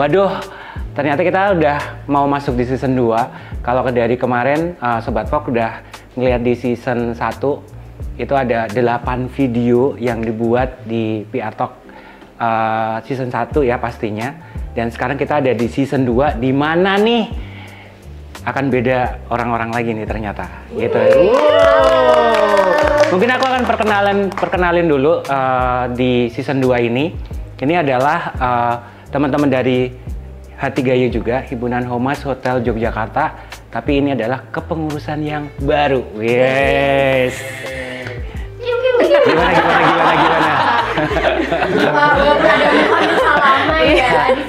Waduh, ternyata kita udah mau masuk di season 2. Kalau dari kemarin Sobat Fox udah ngeliat di season 1 itu ada 8 video yang dibuat di PR Talk season 1 ya pastinya. Dan sekarang kita ada di season 2 di mana nih akan beda orang-orang lagi nih ternyata gitu. Mungkin aku akan perkenalin dulu di season 2 ini. Ini adalah teman-teman dari H3Y juga, Himpunan Humas Hotel Yogyakarta, tapi ini adalah kepengurusan yang baru. Yes. Gimana?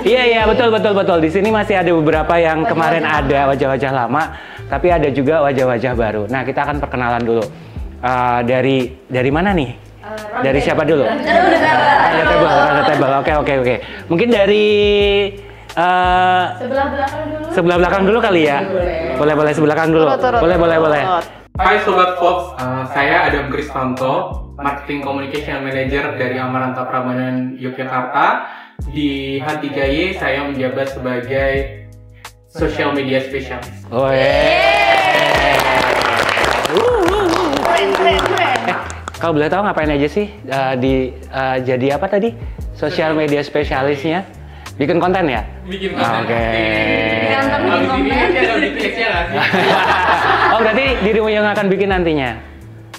Iya betul. Di sini masih ada beberapa yang kemarin ada wajah-wajah lama, tapi ada juga wajah-wajah baru. Nah, kita akan perkenalan dulu. Dari mana nih? Dari siapa dulu? Ada table. Oke. Mungkin dari sebelah belakang dulu kali ya. Boleh sebelah belakang dulu. Boleh. Hai Sobat Fox, saya Adam Kristanto, Marketing Communication Manager dari Amaranta Prambanan Yogyakarta. Di H3Y saya menjabat sebagai Social Media Specialist. Kalau boleh tahu ngapain aja sih jadi apa tadi? Social Media Specialistnya? Bikin konten ya? Bikin konten. Oke. Konten. Oh berarti dirimu yang akan bikin nantinya?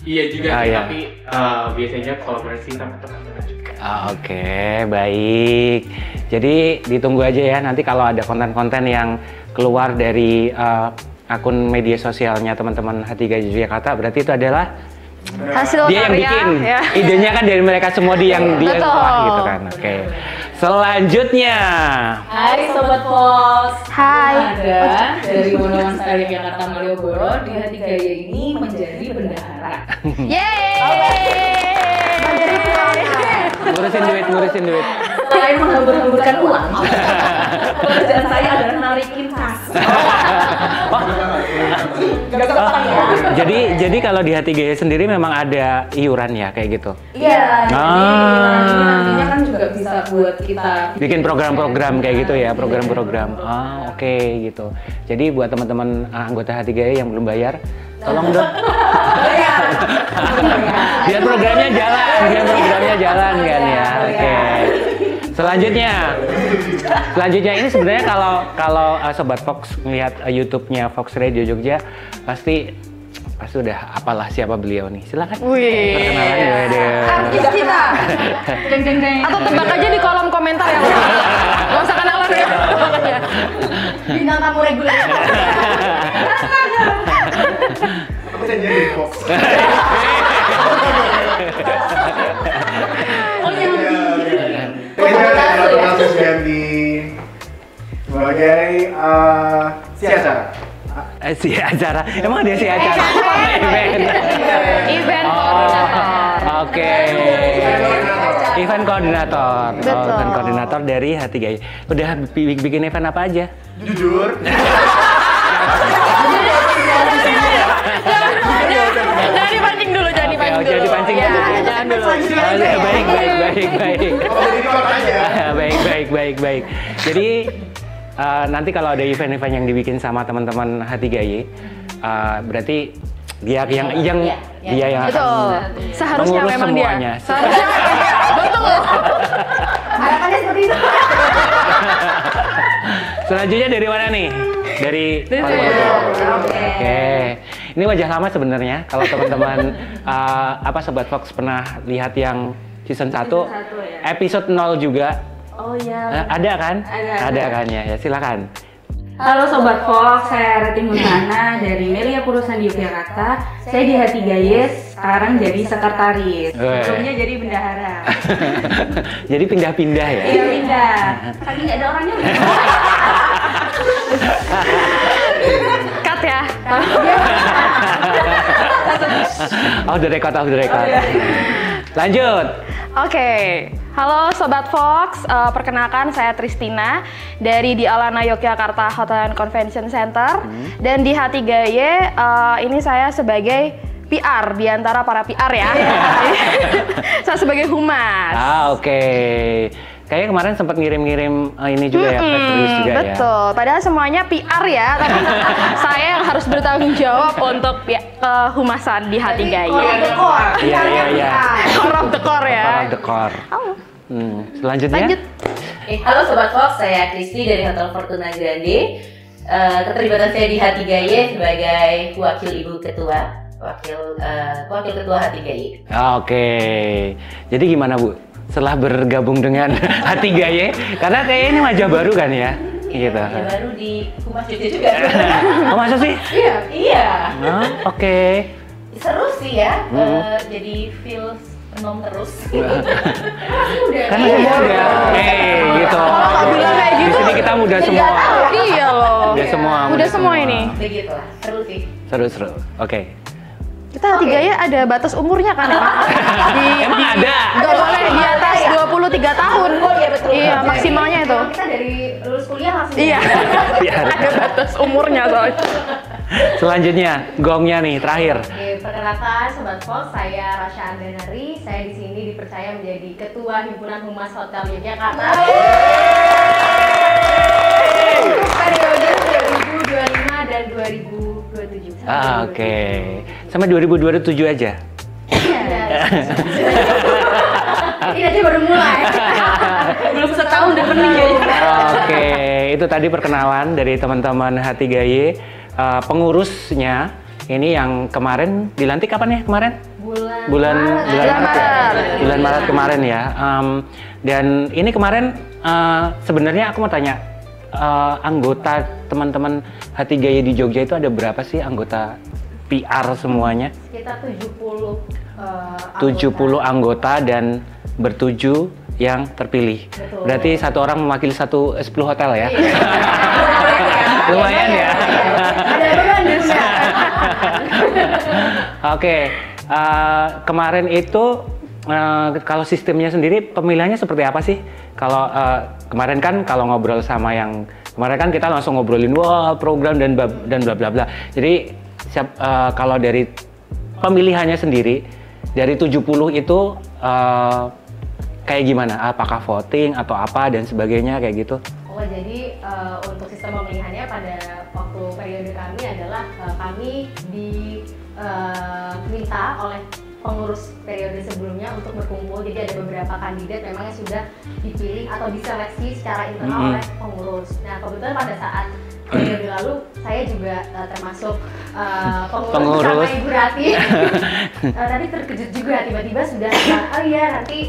Iya juga, iya. tapi biasanya kolaborasi sama teman-teman juga. Oke, baik. Jadi ditunggu aja ya nanti kalau ada konten-konten yang keluar dari akun media sosialnya teman-teman H3Y Yogyakarta, berarti itu adalah hasil dia yang bikin. Ya. Idenya kan dari mereka semua dia yang gitu kan. Oke. Selanjutnya. Hai Sobat Fox. Hai. Ada dari Monoman Sekali Jakarta Malioboro di H3Y ini menjadi bendahara. Yeay. Ngurusin duit. Selain menghambur-hamburkan uang, pekerjaan saya adalah narikin kas. Jadi kalau di H3Y sendiri memang ada iuran ya kayak gitu. Iya. Jadi nantinya kan juga bisa buat kita bikin program-program kayak gitu ya, program-program. Oke gitu. Jadi buat teman-teman anggota H3Y yang belum bayar, tolong dong. Biar programnya jalan kan ya. Oke. Selanjutnya ini sebenarnya kalau Sobat Fox melihat YouTube-nya Fox Radio Jogja pasti udah apalah siapa beliau nih. Silakan. Perkenalan ya. kita. Atau tebak aja di kolom komentar ya. Gak usah kenalan ya. Bintang tamu reguler. Aku bisa jadi Fox. Ini kasus ganti sebagai si acara. Si acara, emang dia si acara? Event koordinator. Oke. Event koordinator. Betul. Event koordinator dari H3Y. Udah bikin event apa aja? Jujur. Jangan dipancing dulu. Jangan dipancing Ya, dulu. jangan dulu. Baik. Jadi nanti kalau ada event-event yang dibikin sama teman-teman H3Y, berarti dia yang akan Betul. Seharusnya mengurus memang semuanya. dia. Betul. Harapannya seperti itu. Selanjutnya dari mana nih? Dari Oke. Ini wajah lama sebenarnya. Kalau teman-teman Sobat Fox pernah lihat yang season 1, episode 0 juga. Oh iya. Ada kan? Ada. Kan ya. Silakan. Halo Sobat Fox, saya Reti Mundana dari Melia Perusahaan Yogyakarta. Saya di H3Y sekarang jadi sekretaris. Sebelumnya jadi bendahara. Jadi pindah-pindah ya? Iya pindah. Saking nggak ada orangnya. Cut ya. Off the record. Lanjut. Oke, halo Sobat Fox, perkenalkan saya Tristina dari di Alana Yogyakarta Hotel and Convention Center. Dan di H3Y ini saya sebagai PR di antara para PR ya. Saya sebagai humas. Oke. Kayaknya kemarin sempat ngirim-ngirim ini juga ya, press release juga ya. Betul, padahal semuanya PR ya, tapi saya yang harus bertanggung jawab untuk kehumasan di H3Y. Iya. Core of the core ya. Core of the core. Selanjutnya. Lanjut. Halo Sobat Fox, saya Kristi dari Hotel Fortuna Grande. Keterlibatan saya di H3Y sebagai wakil ibu ketua, wakil ketua H3Y. Oke, jadi gimana Bu? Setelah bergabung dengan H3Y, karena kayaknya ini wajah baru kan ya? Gitu. Ya baru di Humas juga. Oh masa sih? Iya. Oke. Seru sih ya, jadi feels penom terus. Kan masih muda. Gitu. Kalau bilang kayak gitu, di sini kita muda semua. Iya loh. Muda semua ini. Begitulah, seru sih. Seru. Oke. Kita H3Y ada batas umurnya kan ya? Emang ada? Nggak boleh di atas 23 tahun. Oh iya betul. Iya, maksimalnya itu. Kita dari lulus kuliah langsung. Iya. Ada batas umurnya soalnya. Selanjutnya, gongnya nih terakhir. Oke, perkenalkan Sobat Fox, saya Rasha Andanari. Saya di sini dipercaya menjadi Ketua Himpunan Humas Hotel Yogyakarta. Periode 2025 dan 2027. Oke. Sampai 2027 aja. Ini aja baru mulai. Belum setahun udah pening ya. Oke, itu tadi perkenalan dari teman-teman H3Y. Pengurusnya ini yang kemarin dilantik kapan ya kemarin? Bulan Maret kemarin ya. Dan ini kemarin sebenarnya aku mau tanya, anggota teman-teman H3Y di Jogja itu ada berapa sih anggota PR semuanya? Sekitar 70 anggota dan bertujuh yang terpilih. Betul. Berarti satu orang mewakili 10 hotel ya? Lumayan ya? Ada beban di sana. Oke, kemarin itu kalau sistemnya sendiri pemilihannya seperti apa sih? Kalau kemarin kan kalau ngobrol sama yang kemarin kan kita langsung ngobrolin wah program dan bla bla bla. Jadi kalau dari pemilihannya sendiri dari 70 itu kayak gimana? Apakah voting atau apa dan sebagainya kayak gitu? Oh, jadi untuk sistem pemilihannya pada waktu periode kami adalah kami diminta oleh pengurus periode sebelumnya untuk berkumpul. Jadi ada beberapa kandidat memang yang sudah dipilih atau diseleksi secara internal oleh pengurus. Nah, kebetulan pada saat periode lalu saya juga termasuk pengurus bersama Ibu Rati. Tadi terkejut juga tiba-tiba sudah oh iya nanti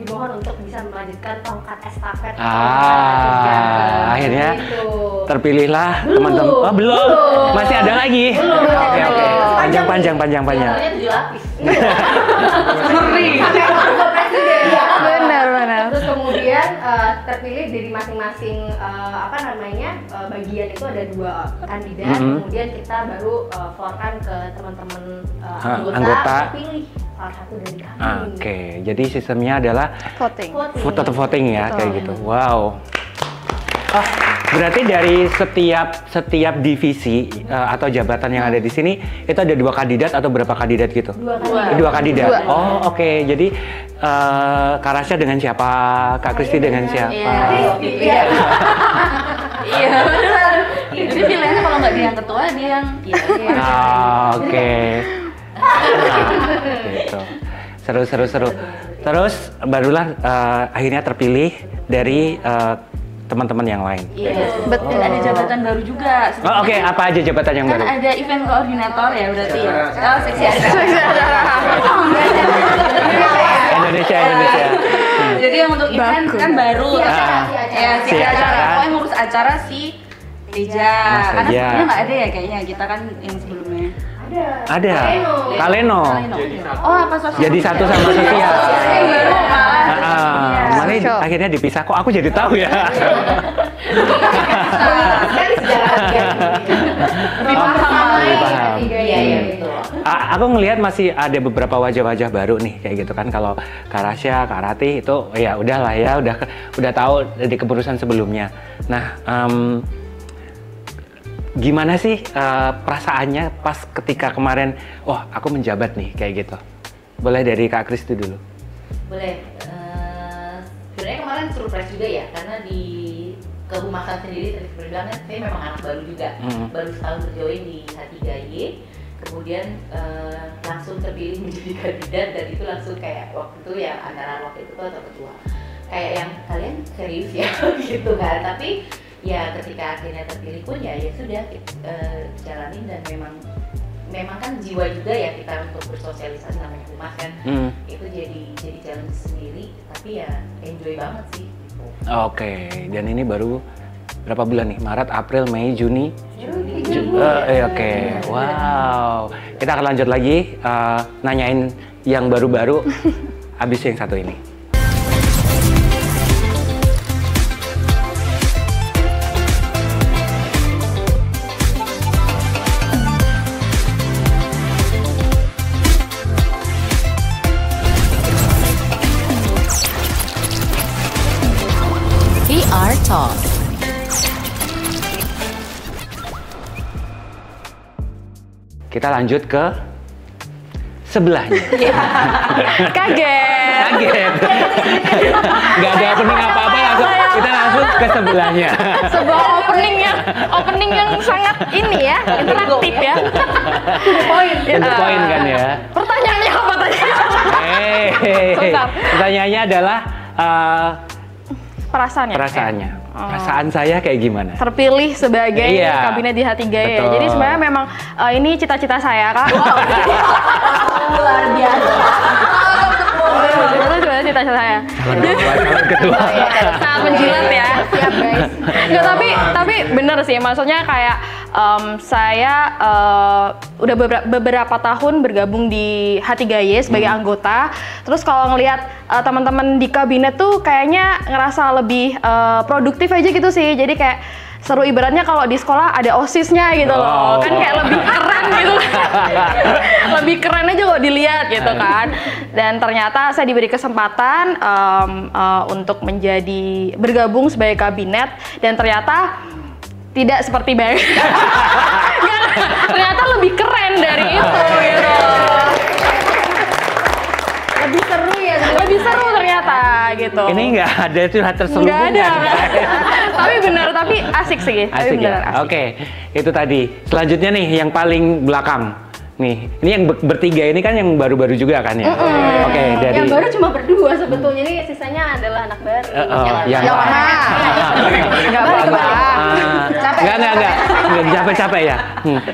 dimohon untuk bisa melanjutkan tongkat estafet. Akhirnya gitu. Terpilihlah teman-teman. Oh, belum. Masih ada lagi. Oke. Panjang. Namanya 7 lapis. Ngeri. Benar. Terus kemudian terpilih dari masing-masing bagian itu ada 2 kandidat. Kemudian kita baru floorkan ke teman-teman anggota pilih salah satu dari kami. Oke, jadi sistemnya adalah Voting. voting ya, kayak gitu. Wow. Berarti dari setiap divisi atau jabatan yang ada di sini itu ada 2 kandidat atau berapa kandidat gitu? 2 kandidat. 2. Oh, oke. Jadi Kak Rasha dengan siapa? Kak Kristi dengan siapa? Iya benar. Jadi pilihannya kalau nggak dia yang ketua dia yang Oke. Gitu. Seru. Terus barulah akhirnya terpilih dari teman-teman yang lain. Iya. Betul. Dan ada jabatan baru juga. Oh, oke. Apa aja jabatan yang Kan baru? ada event koordinator ya berarti. Oh, seksi Indonesia. Jadi yang untuk event kan baru. Si acara. Pokoknya ngurus acara si Reja. Karena sebelumnya nggak ada ya kayaknya. Kita kan yang sebelumnya. Ada. Kaleno. Oh, apa sosial? Jadi satu sama sosial. Baru Mana akhirnya dipisah, kok aku jadi tahu ya. Lebih paham. Iya betul. Aku ngelihat masih ada beberapa wajah-wajah baru nih kayak gitu kan. Kalau Kak Rasha, Kak Rati itu ya udahlah ya, udah tahu dari kepengurusan sebelumnya. Nah, gimana sih perasaannya pas ketika kemarin, wah aku menjabat nih kayak gitu? Boleh dari Kak Kristi dulu. Boleh. Sebenarnya kemarin seru surprise juga ya, karena di kehumasan sendiri tadi seperti bilang kan, saya memang anak baru juga, baru setahun berjoin di H3Y, kemudian langsung terpilih menjadi kandidat dan itu langsung kayak waktu itu ya antara wakil ketua atau ketua, kayak yang kalian serius ya gitu kan, tapi ya ketika akhirnya terpilih pun ya sudah jalanin dan memang kan jiwa juga ya kita untuk bersosialisasi namanya humas kan, itu jadi challenge sendiri, tapi ya enjoy banget sih. Oke, dan ini baru berapa bulan nih? Maret, April, Mei, Juni? Oke, wow. Kita akan lanjut lagi nanyain yang baru-baru abis yang satu ini. VR Talk. Kita lanjut ke sebelahnya. Kaget. Gak ada opening apa-apa, kita langsung ke sebelahnya. Sebuah opening yang sangat ini ya, interaktif ya. To the point kan ya. Pertanyaannya apa tadi? Pertanyaannya adalah perasaannya. Perasaan saya kayak gimana? Terpilih sebagai kabinet di H3Y. Betul. Jadi sebenarnya memang ini cita-cita saya, Kak. Luar biasa. Itu sebenarnya cita-cita saya. Calon ketua. Sangat menjilat ya. Siap guys. Nggak, tapi bener sih, maksudnya kayak saya udah beberapa tahun bergabung di H3Y sebagai anggota. Terus kalau ngelihat teman-teman di kabinet tuh kayaknya ngerasa lebih produktif aja gitu sih. Jadi kayak seru, ibaratnya kalau di sekolah ada OSIS-nya gitu loh. Kan kayak lebih keren gitu. Lebih keren aja kalau dilihat gitu kan. Dan ternyata saya diberi kesempatan untuk bergabung sebagai kabinet, dan ternyata tidak seperti baik. Ternyata lebih keren dari itu gitu. Lebih seru ya. Lebih seru ternyata gitu. Ini nggak ada curhat terselubungnya. Nggak ada. Tapi benar, tapi asik sih. Asik ya? Oke, itu tadi. Selanjutnya nih yang paling belakang. Nih, ini yang bertiga ini kan yang baru-baru juga kan ya? Oke, dari... Yang baru cuma berdua sebetulnya, ini sisanya adalah anak baru. yang mana? Nggak apa-apa. Nggak capek-capek ya?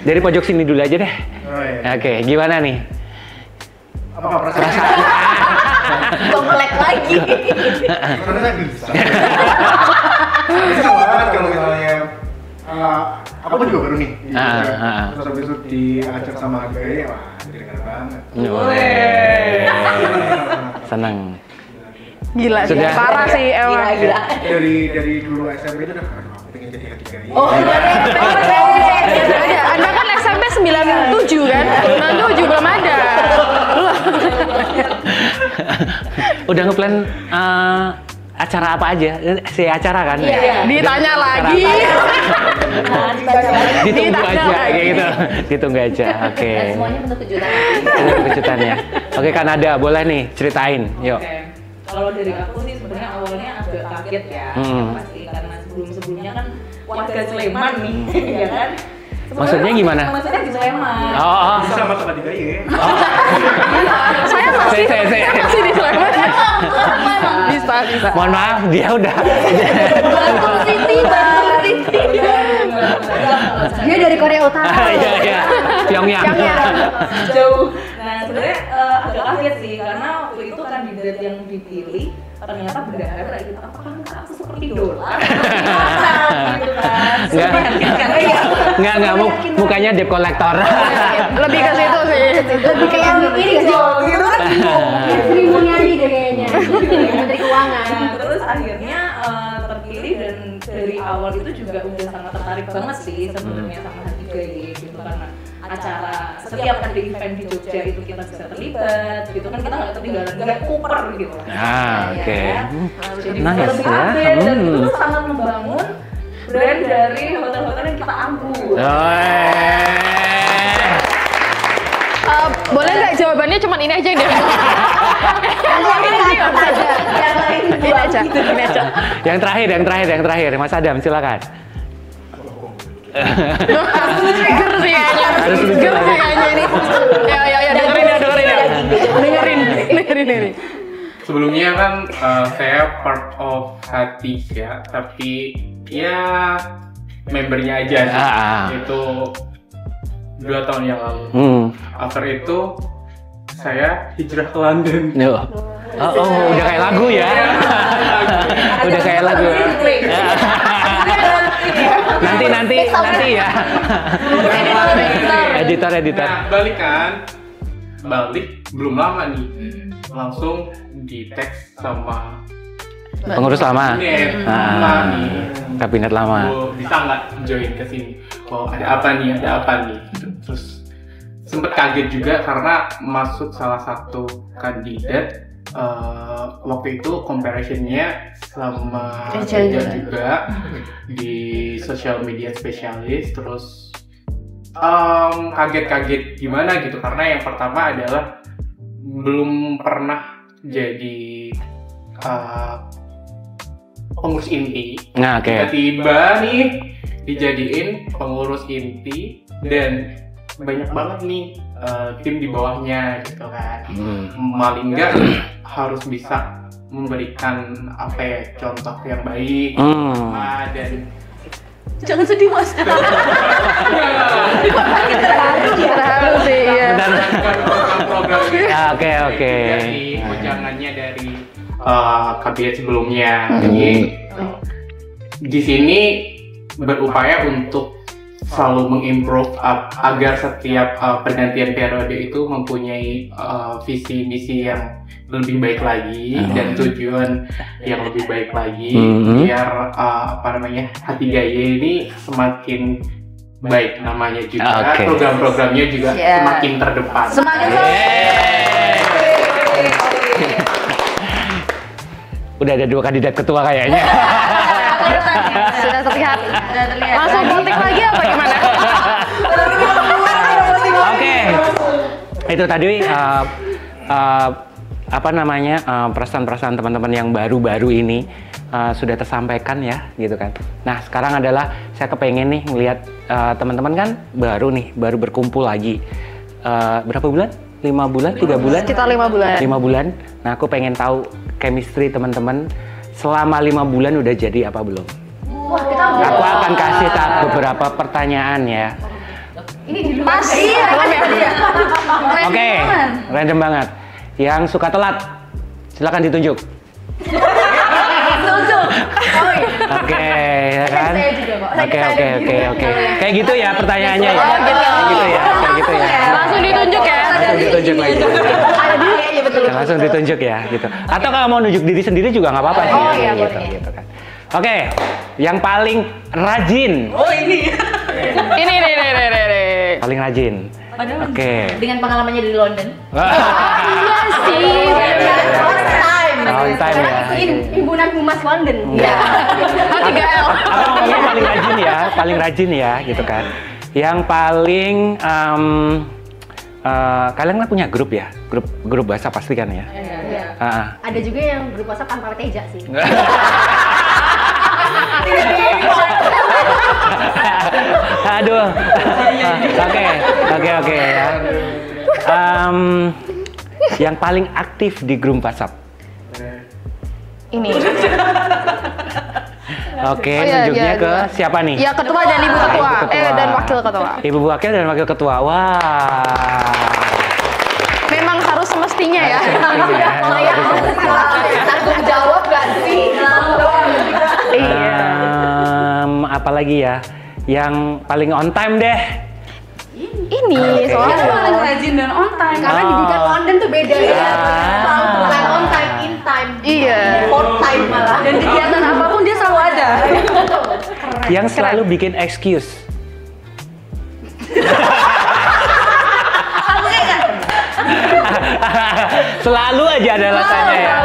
Dari pojok sini dulu aja deh. Oke, gimana nih? Apa perasaan? Komplek lagi. Sebenarnya bisa. Bisa banget kalau misalnya aku juga baru nih. Terus habis itu diajak sama H3Y, wah jadi keren banget. Senang. Gila, Sudah. parah sih emang. Gila. Dari dulu SMP itu udah aku pengen jadi H3Y. Anda kan SMP 97 kan? 97 belum ada. Udah ngeplan acara apa aja? Acara kan? Iya. Ditanya lagi. Ditunggu Ditanya aja lagi. kayak gitu. Ditunggu aja. Oke. Dan semuanya bentuk kejutan. Kejutan ya. Oke, Kanada, boleh nih ceritain. Yuk. Oke. Kalau dari aku sih sebenarnya awalnya agak kaget ya, yang pasti karena sebelumnya kan warga Sleman nih, ya kan? Maksudnya gimana? Maksudnya di Sleman. Bisa sama H3Y. Saya masih di Sleman. Bisa. Mohon maaf, dia udah. Bantul City. Dia dari Korea Utara. Iya. Pyongyang. Jauh. Nah sebenarnya agak kaget sih karena waktu itu kandidat yang dipilih ternyata berdarah gitu. Apakah aku seperti dolar? Gitu kan. Enggak, mukanya debt collector. Lebih ke situ sih. Lebih kayak ini gak sih? Gitu kan. Sri Mulyani deh kayaknya. Menteri Keuangan. Nah, terus akhirnya terpilih dan dari awal itu juga udah sangat tertarik banget sih sebenarnya sama H3Y gitu, karena acara setiap ada event di Jogja itu kita bisa terlibat gitu kan, kita nggak ketinggalan, nggak kuper gitu lah. Oke. Jadi Nice lebih ya. update dan itu sangat membangun brand dari hotel-hotel yang kita anggu. Boleh nggak jawabannya cuma ini aja deh? Ini aja. Yang terakhir, Mas Adam, silakan. Harus lucu kayaknya ini. Ya, dengerin ini. Sebelumnya kan saya part of Hati ya, tapi ya membernya aja sih. Itu 2 tahun yang lalu. After itu saya hijrah ke London. Udah kayak lagu ya. Udah kayak lagu. Nanti ya. Editor. Nah, balik belum lama nih. Langsung di teks sama pengurus lama. Kabinet lama. Bisa nggak join ke sini? Oh, ada apa nih? Terus sempet kaget juga karena masuk salah satu kandidat waktu itu comparison-nya sama Eja juga di social media spesialis. Terus kaget gimana gitu karena yang pertama adalah belum pernah jadi pengurus inti. Tiba-tiba nih dijadiin pengurus inti dan banyak banget nih tim di bawahnya gitu kan. Paling nggak harus bisa memberikan contoh yang baik dan Jangan sedih Mas. Terharu sih ya. program Oke. Dari wejangannya dari kabinet sebelumnya. Jadi di sini berupaya untuk selalu mengimprove agar setiap pergantian periode itu mempunyai visi misi yang lebih baik lagi dan tujuan yang lebih baik lagi biar H3Y ini semakin baik namanya juga, program-programnya juga semakin terdepan. Udah ada 2 kandidat ketua kayaknya. Sudah terlihat. Langsung politik lagi apa gimana? Oke. Itu tadi perasaan-perasaan teman-teman yang baru-baru ini sudah tersampaikan ya, gitu kan. Nah, sekarang adalah saya kepengen nih ngelihat teman-teman kan baru berkumpul lagi. Berapa bulan? 5 bulan? 3 bulan? Sekitar 5 bulan. 5 bulan. Nah, aku pengen tahu chemistry teman-teman selama 5 bulan udah jadi apa belum? Aku akan kasih beberapa pertanyaan ya. Ini di Masih Oke, random banget. Yang suka telat, silakan ditunjuk. Oke, ya kan? Oke. Kayak gitu ya pertanyaannya ya. Kayak gitu ya. Langsung ditunjuk ya. Langsung ditunjuk lagi. Langsung ditunjuk ya, gitu. Atau kalau mau nunjuk diri sendiri juga nggak apa-apa sih. Gitu kan. Oke, yang paling rajin. Ini. Paling rajin. Oke. Dengan pengalamannya di London. Iya sih. On time ya. Himpunan Humas London. Iya. H3L. Aku ngomongnya paling rajin ya, gitu kan. Yang paling kalian kan punya grup ya, grup bahasa pasti kan ya. Iya. Ada juga yang grup WhatsApp tanpa Teja sih. Aduh. Oke ya. Yang paling aktif di grup WhatsApp. Ini. Oke, tunjuknya ke siapa nih? Ya, ketua dan ibu ketua. Ibu ketua. Dan wakil ketua. Ibu wakil dan wakil ketua. Wah. Memang harus semestinya ya. Tanggung jawab gak sih? Iya. Apalagi ya? Yang paling on time deh. Ini soalnya paling rajin dan on time. Karena didikan London tuh beda ya. Bukan on time, in time. Iya. On time malah. Dan kegiatan apapun dia selalu ada. Yang selalu bikin excuse. Selalu aja ada alasannya ya.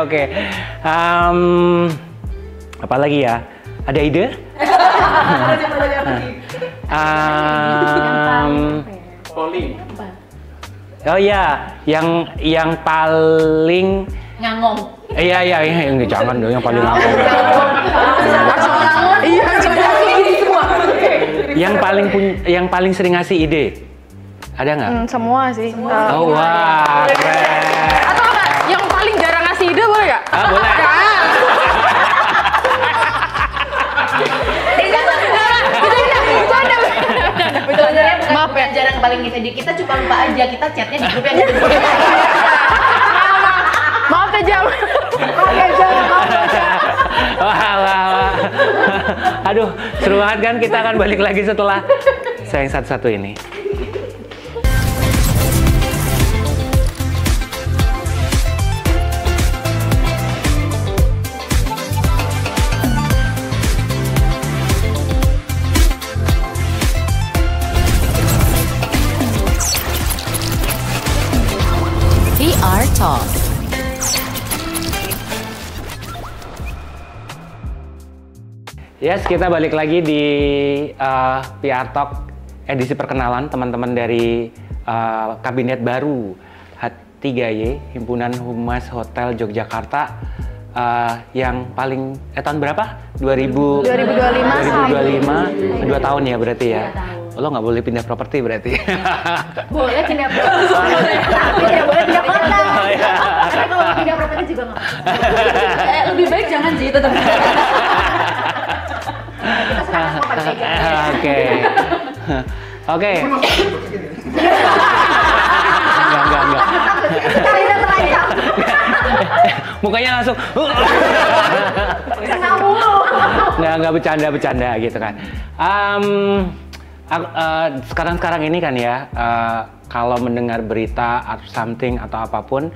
Oke. Apa lagi ya? Ada ide? Polling. Oh iya, yang paling Ngangong. Iya, jangan dong yang paling lama. Iya, Yang paling sering ngasih ide, ada nggak? semua sih. Oh wah, keren. Atau enggak, yang paling jarang ngasih ide boleh nggak? Boleh. Maaf ya, jarang paling kita cuma lupa aja, kita chatnya di grup yang Maaf ya Jam. Wah. Aduh, seru banget kan, kita akan balik lagi setelah saya yang satu-satu ini. VR Talk. Yes, kita balik lagi di PR Talk edisi perkenalan teman-teman dari Kabinet Baru H3Y, Himpunan Humas Hotel Yogyakarta, yang paling tahun berapa? 2025 2 tahun ya berarti ya. Lo nggak boleh pindah properti berarti. Boleh pindah properti, tapi tidak boleh pindah kota. Karena kalau pindah properti juga nggak. Lebih baik jangan sih tetap. Kita sekarang mau pakai Oke. Enggak. Kita terancam. Mukanya langsung. Kena mulu. Nggak bercanda gitu kan. Sekarang ini kan ya, kalau mendengar berita atau something atau apapun,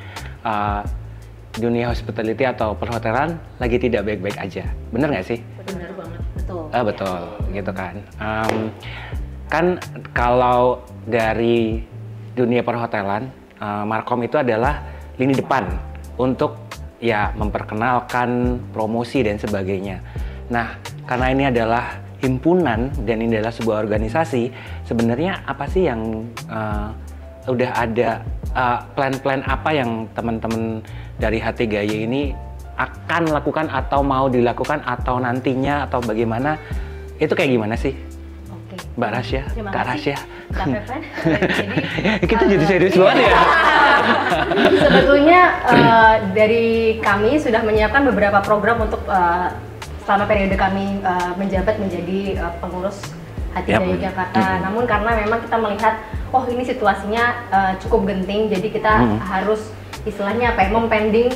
dunia hospitality atau perhotelan lagi tidak baik-baik aja. Bener nggak sih? benar banget, betul. Betul, gitu kan. Kan kalau dari dunia perhotelan, Markom itu adalah lini depan untuk ya memperkenalkan promosi dan sebagainya. Nah, karena ini adalah himpunan dan ini adalah sebuah organisasi, sebenarnya apa sih yang udah ada plan-plan apa yang teman-teman dari H3Y ini akan lakukan atau mau dilakukan atau nantinya atau bagaimana? Itu kayak gimana sih? Oke. Mbak Rasya, Terima Kak kasih. Rasya. Kak Pepen. Kita jadi serius banget ya. Sebetulnya dari kami sudah menyiapkan beberapa program untuk selama periode kami menjabat menjadi pengurus H3Y Yogyakarta. Namun karena memang kita melihat, oh ini situasinya cukup genting, jadi kita harus istilahnya apa ya, mempending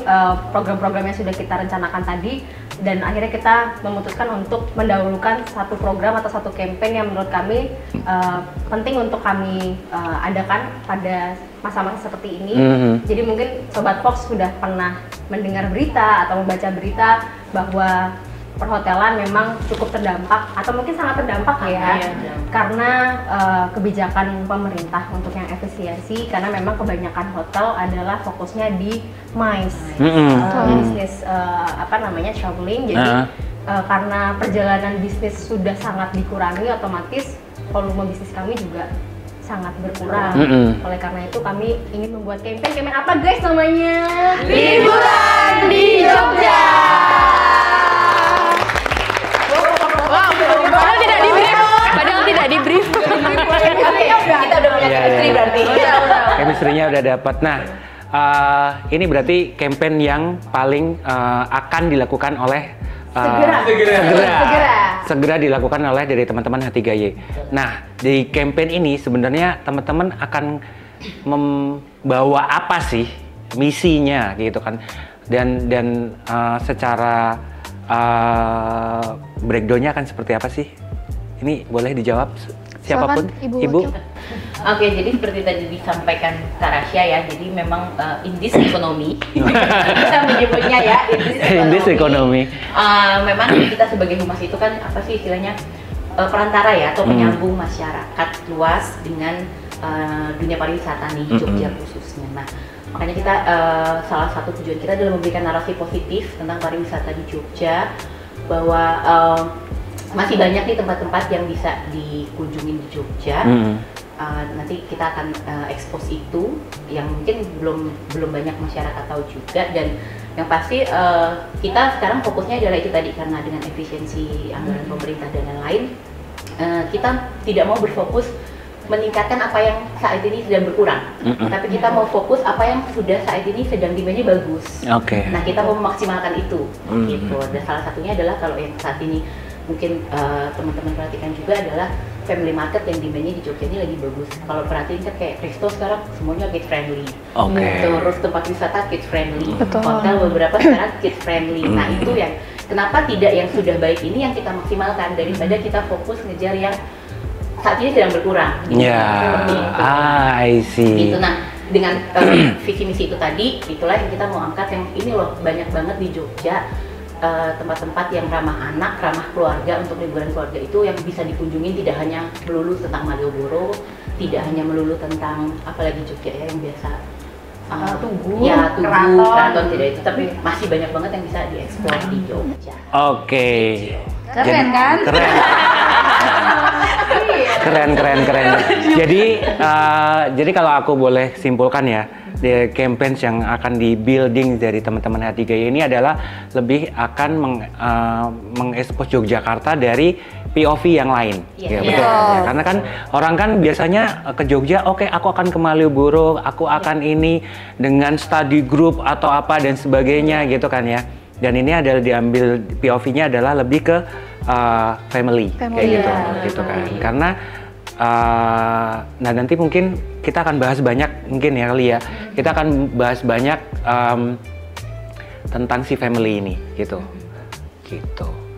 program-program yang sudah kita rencanakan tadi, dan akhirnya kita memutuskan untuk mendahulukan satu program atau satu campaign yang menurut kami penting untuk kami adakan pada masa-masa seperti ini. Jadi mungkin Sobat Fox sudah pernah mendengar berita atau membaca berita bahwa perhotelan memang cukup terdampak atau mungkin sangat terdampak ya, karena kebijakan pemerintah untuk yang efisiensi, karena memang kebanyakan hotel adalah fokusnya di MICE, bisnis traveling. Jadi karena perjalanan bisnis sudah sangat dikurangi, otomatis volume bisnis kami juga sangat berkurang. Oleh karena itu kami ingin membuat campaign apa guys namanya? Liburan di Jogja. Padahal tidak di brief. Kita udah punya chemistry berarti. Chemistry-nya udah dapat. Nah, ini berarti campaign yang paling akan dilakukan oleh segera dilakukan oleh dari teman-teman H3Y. Nah, di campaign ini sebenarnya teman-teman akan membawa apa sih misinya gitu kan? Dan secara breakdown-nya akan seperti apa sih? Ini boleh dijawab siapapun, Ibu. Oke, jadi seperti tadi disampaikan Kak Rasya ya, jadi memang in this economy kita menyebutnya ya, in this economy. Memang kita sebagai humas itu kan apa sih istilahnya, perantara ya, atau penyambung masyarakat luas dengan dunia pariwisata nih, Jogja khususnya. Nah, makanya kita salah satu tujuan kita adalah memberikan narasi positif tentang pariwisata di Jogja, bahwa masih banyak nih tempat-tempat yang bisa dikunjungi di Jogja. Nanti kita akan expose itu yang mungkin belum banyak masyarakat tahu juga, dan Yang pasti kita sekarang fokusnya adalah itu tadi, karena dengan efisiensi anggaran pemerintah dan lain-lain, kita tidak mau berfokus meningkatkan apa yang saat ini sedang berkurang, tapi kita mau fokus apa yang sudah saat ini sedang demandnya bagus. Nah, kita mau memaksimalkan itu, gitu. Dan salah satunya adalah kalau yang saat ini mungkin teman-teman perhatikan juga adalah family market yang demandnya di Jogja ini lagi bagus. Kalau perhatiin kan kayak Presto sekarang semuanya kid friendly, terus tempat wisata kid friendly, hotel beberapa sekarang kid friendly. Nah, itu yang kenapa tidak yang sudah baik ini yang kita maksimalkan daripada kita fokus ngejar yang saat ini sedang berkurang. Gitu. I see. Gitu. Nah, dengan visi misi itu tadi, itulah yang kita mau angkat yang ini loh, banyak banget di Jogja tempat-tempat yang ramah anak, ramah keluarga untuk liburan keluarga itu yang bisa dikunjungi, tidak hanya melulu tentang Malioboro, tidak hanya melulu tentang apalagi Jogja ya yang biasa Tugu, Keraton tidak itu, tapi masih banyak banget yang bisa dieksplor di Jogja. Keren kan? Keren. Jadi kalau aku boleh simpulkan ya, the campaigns yang akan di building dari teman-teman H3Y ini adalah lebih akan mengekspos Yogyakarta dari POV yang lain. Betul. Ya, karena kan orang kan biasanya ke Jogja, oke, aku akan ke Malioboro, aku akan ini dengan study group atau apa dan sebagainya gitu kan ya. Dan ini adalah diambil POV-nya adalah lebih ke family kayak gitu kan. Karena nah nanti mungkin kita akan bahas banyak mungkin ya kali ya. Kita akan bahas banyak tentang si family ini gitu.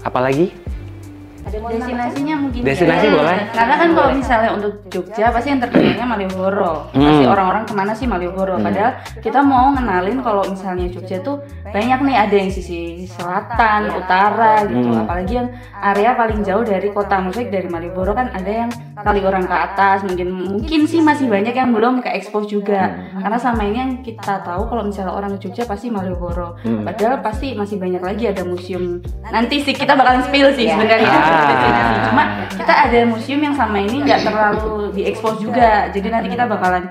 Apalagi? Destinasinya mungkin. Destinasi boleh. Karena kan kalau misalnya untuk Jogja pasti yang terkenalnya Malioboro. Pasti orang-orang kemana sih Malioboro. Padahal kita mau ngenalin kalau misalnya Jogja tuh banyak nih, ada yang sisi selatan, utara gitu. Apalagi yang area paling jauh dari kota, maksudnya dari Malioboro kan ada yang Kaliurang ke atas. Mungkin sih masih banyak yang belum ke expose juga. Karena sama ini yang kita tahu kalau misalnya orang ke Jogja pasti Malioboro. Padahal pasti masih banyak lagi, ada museum. Nanti sih kita bakalan spill sih sebenarnya. Cuma kita ada museum yang sama ini nggak terlalu diekspos juga, jadi nanti kita bakalan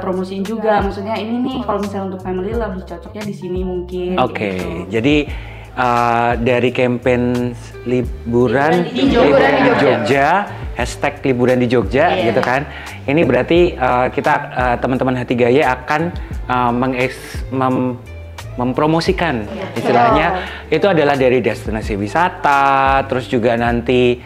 promosiin juga. Maksudnya ini nih kalau misalnya untuk family lebih cocoknya di sini mungkin. Gitu. Jadi dari campaign liburan di Jogja, hashtag liburan di Jogja gitu kan. Ini berarti kita teman-teman H3Y akan mempromosikan istilahnya itu adalah dari destinasi wisata, terus juga nanti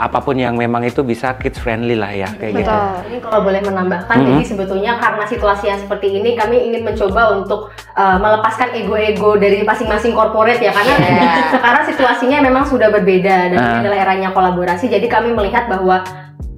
apapun yang memang itu bisa kids friendly lah ya kayak gitu. Ini kalau boleh menambahkan, jadi sebetulnya karena situasi yang seperti ini kami ingin mencoba untuk melepaskan ego-ego dari masing-masing corporate ya, karena sekarang situasinya memang sudah berbeda dan ini adalah eranya kolaborasi. Jadi kami melihat bahwa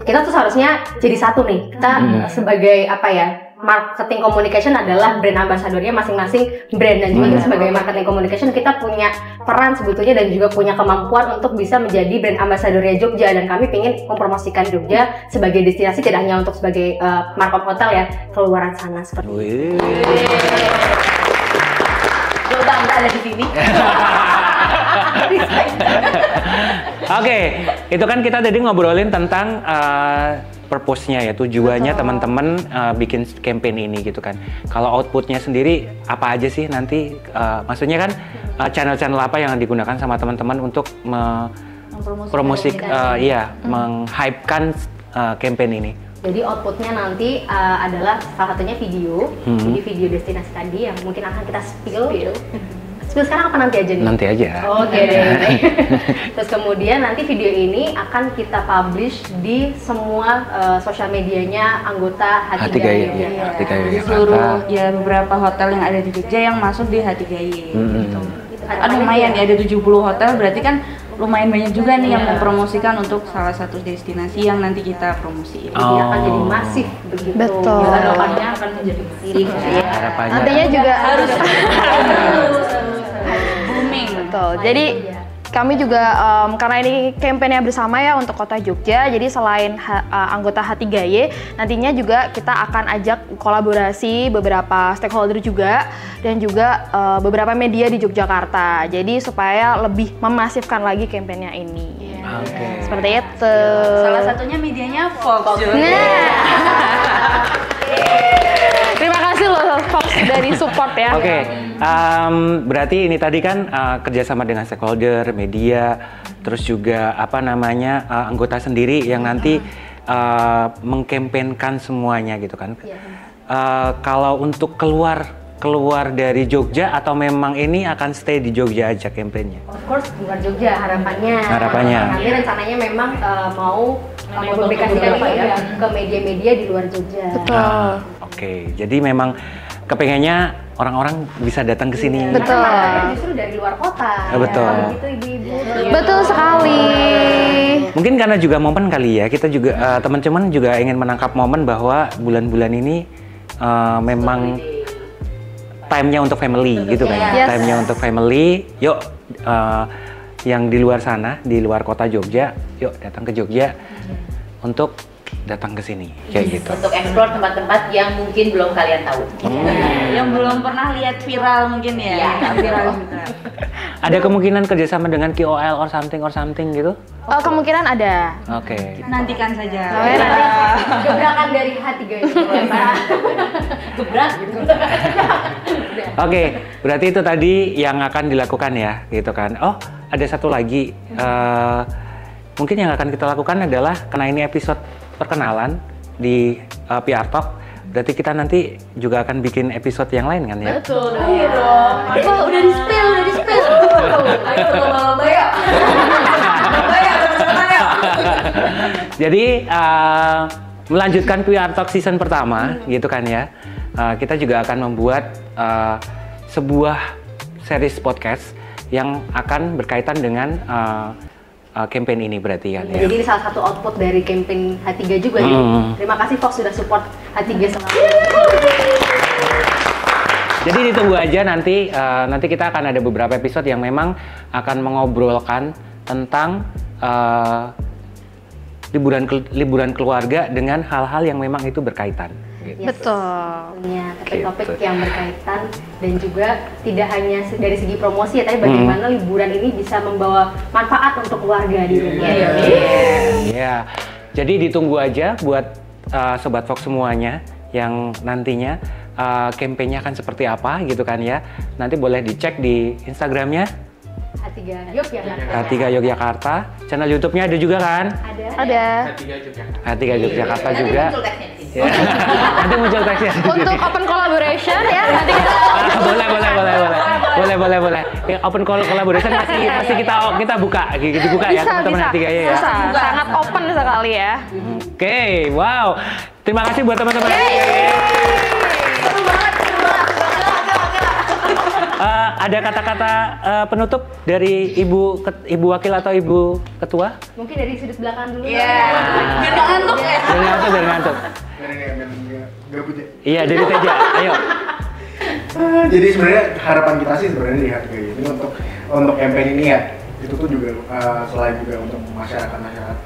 kita tuh seharusnya jadi satu nih. Kita sebagai apa ya, marketing communication adalah brand ambassadornya masing-masing brand, dan juga sebagai marketing communication kita punya peran sebetulnya dan juga punya kemampuan untuk bisa menjadi brand ambassadornya Jogja, dan kami ingin mempromosikan Jogja sebagai destinasi tidak hanya untuk sebagai markup hotel ya, keluaran sana seperti itu. Gue bangga ada di sini. Oke, itu kan kita tadi ngobrolin tentang purpose-nya ya, tujuannya teman-teman bikin campaign ini gitu kan. Kalau outputnya sendiri apa aja sih nanti? Maksudnya kan channel-channel apa yang digunakan sama teman-teman untuk menghypekan campaign ini? Jadi outputnya nanti adalah salah satunya video, jadi video destinasi tadi yang mungkin akan kita spill sekarang apa nanti aja nih? Nanti aja. Oke deh. Terus kemudian nanti video ini akan kita publish di semua sosial medianya anggota H3Y. Di seluruh beberapa hotel yang ada di Jogja yang masuk di H3Y. Gitu. Lumayan ya, ada 70 hotel, berarti kan lumayan banyak juga nih yang mempromosikan untuk salah satu destinasi yang nanti kita promosiin. Jadi akan jadi masif begitu. Betul. Harapannya akan menjadi masif. Harapannya. Nantinya juga harus booming. Betul. Jadi kami juga karena ini kampanye bersama ya untuk Kota Jogja, jadi selain anggota H3Y, nantinya juga kita akan ajak kolaborasi beberapa stakeholder juga dan juga beberapa media di Yogyakarta. Jadi supaya lebih memasifkan lagi kampanye ini. Seperti itu. Salah satunya medianya Fox. Terima kasih loh Fox dari support ya. Oke, berarti ini tadi kan kerjasama dengan stakeholder, media, terus juga anggota sendiri yang nanti mengkampanyekan semuanya gitu kan. Kalau untuk keluar dari Jogja atau memang ini akan stay di Jogja aja kampanyenya? Of course keluar Jogja harapannya. Nanti rencananya memang mau mempublikasikan ini ke media-media di luar Jogja. Betul. Oke, jadi memang kepengennya orang-orang bisa datang ke sini. Betul. Justru dari luar kota. Betul. Begitu ibu-ibu. Betul sekali. Mungkin karena juga momen kali ya, kita juga teman-teman juga ingin menangkap momen bahwa bulan-bulan ini memang time-nya untuk family gitu kan. Yes. Time-nya untuk family. Yuk yang di luar sana, di luar kota Jogja, yuk datang ke Jogja untuk datang ke sini kayak gitu. Untuk explore tempat-tempat yang mungkin belum kalian tahu. Yang belum pernah lihat viral mungkin ya. Iya. Viral juga. Ada kemungkinan kerjasama dengan KOL or something gitu? Kemungkinan ada. Oke. Nantikan saja. Nanti gebrakan dari hati guys. Gebrak gitu. Oke, berarti itu tadi yang akan dilakukan ya, gitu kan. Oh, ada satu lagi. Mungkin yang akan kita lakukan adalah, karena ini episode perkenalan di PR Talk, berarti kita nanti juga akan bikin episode yang lain kan ya? Betul dong. Oh, udah di spill. Ayo lomba-lomba ya. Jadi melanjutkan PR Talk season pertama, gitu kan ya. Kita juga akan membuat sebuah series podcast yang akan berkaitan dengan campaign ini berarti kan ya. Jadi ini salah satu output dari campaign H3 juga ya. Terima kasih Fox sudah support H3 selalu. Jadi ditunggu aja nanti kita akan ada beberapa episode yang memang akan mengobrolkan tentang liburan keluarga dengan hal-hal yang memang itu berkaitan. Gitu. Betul. Ya, topik-topik yang berkaitan dan juga tidak hanya dari segi promosi ya, tapi bagaimana liburan ini bisa membawa manfaat untuk keluarga di rumah. Iya. Jadi ditunggu aja buat Sobat Fox semuanya yang nantinya campaign-nya akan seperti apa gitu kan ya. Nanti boleh dicek di Instagramnya H3 Yogyakarta. H3 Yogyakarta. Channel YouTube-nya ada juga kan? Ada. H3 Yogyakarta juga. Ya. Nanti muncul teksnya. Untuk open collaboration ya, nanti kita boleh. Ya, open collaboration pasti kita buka ya teman-teman H3 ya. Sangat open sekali ya. Oke, wow. Terima kasih buat teman-teman. Ada kata-kata penutup dari ibu wakil atau ibu ketua? Mungkin dari sudut belakang dulu. Biar nggak ngantuk ya. Biar ngantuk. Gabut ya. Iya, dari Teja. Ayo. Jadi sebenarnya harapan kita sih sebenarnya di H3 ini untuk campaign ini ya, itu tuh juga selain juga untuk masyarakat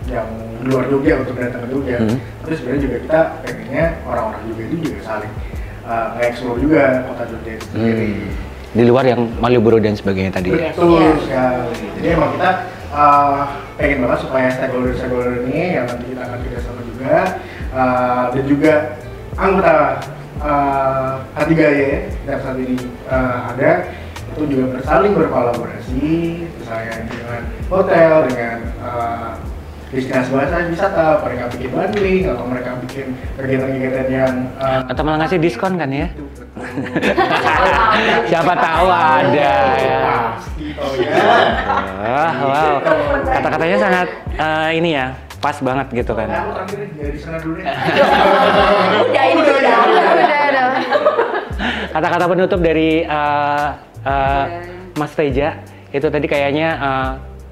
yang di luar Jogja untuk datang ke Jogja, tapi sebenarnya juga kita pengennya orang-orang Jogja itu juga saling nge-explore juga kota Jogja itu sendiri. Di luar yang Malioboro dan sebagainya tadi. Betul sekali. Jadi emang kita pengen banget supaya stakeholder ini yang nanti kita akan kerjasama juga dan juga anggota H3Y yang saat ini ada itu juga saling berkolaborasi misalnya dengan hotel, dengan destinasi wisata, mereka bikin bundling atau mereka bikin kegiatan-kegiatan yang atau malah ngasih diskon kan ya? Siapa tahu ada ya. Wow. Kata-katanya sangat ini ya, pas banget gitu kan. Udah. Kata-kata penutup dari Mas Teja itu tadi kayaknya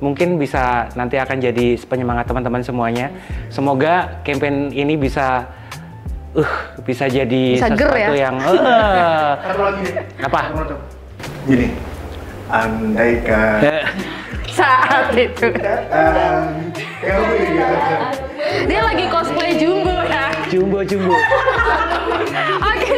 mungkin bisa nanti akan jadi penyemangat teman-teman semuanya. Semoga campaign ini bisa jadi sesuatu yang Satu lagi deh. Apa? Gini, andaikan Saat itu kamu dia lagi cosplay Jumbo ya. Jumbo. Oke,